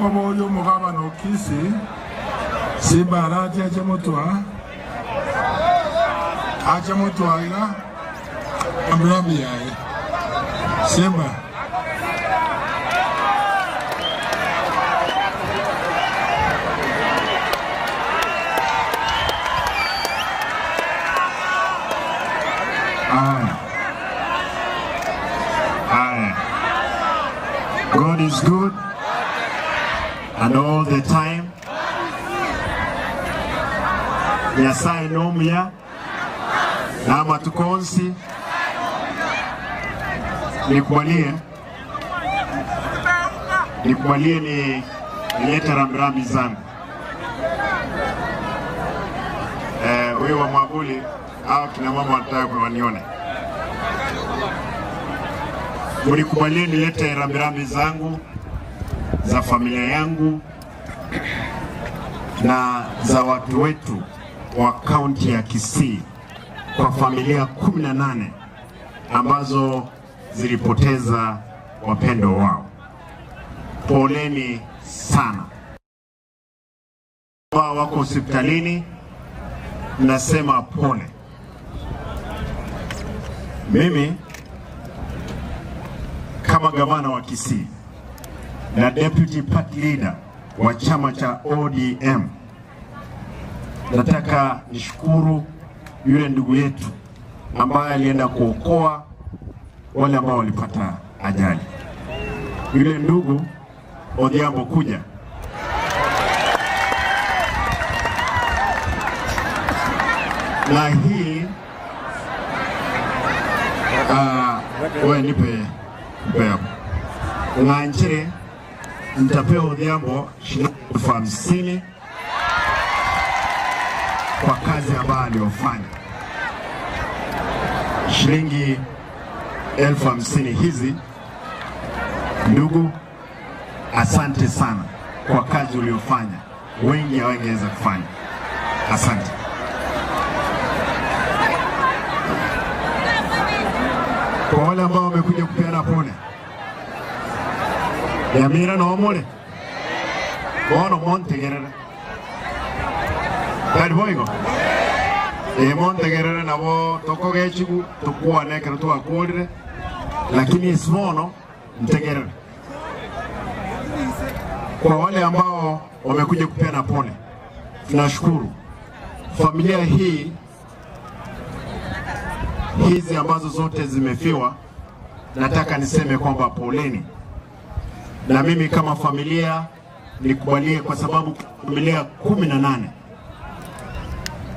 Yakobo yo mugaba no kisi Simba Arati aje mutwa ila amrambi yae Simba God is good and all the time. Nyasaye nomya na matukonsi nikubalie nilete rambirambi zangu. Wewe wa Mwabuli au kina mama wanataka kuwanione. Munikubalie nilete rambirambi zangu za familia yangu na za watu wetu wa kaunti ya Kisii kwa familia 18 ambazo zilipoteza wapendo wao. Poleni sana. Wako hospitalini, nasema pole. Mimi kama gavana wa Kisii na deputy party leader wa chama cha ODM, nataka nishukuru yule ndugu yetu ambaye alienda kuokoa wale ambao walipata ajali. Yule ndugu Odhiambo kuja. Na hii wewe nipe hapo. Nganchere nitapewa Odhiambo shilingi 50,000 kwa kazi ambayo aliyofanya. Shilingi 50,000 hizi, ndugu, asante sana kwa kazi uliyofanya. Wengi hawangeweza kufanya. Asante. Kwa wale ambao wamekuja kupeana pole, Yamira na omole bono montegerere kari boigo montegerere nabo tokogechigu tukwane kana twakurire, lakini ismono ntegerere. Kwa wale ambao wamekuja kupeana pole, tunashukuru. Familia hizi ambazo zote zimefiwa, nataka niseme kwamba poleni. Na mimi kama familia nikubalie, kwa sababu familia 18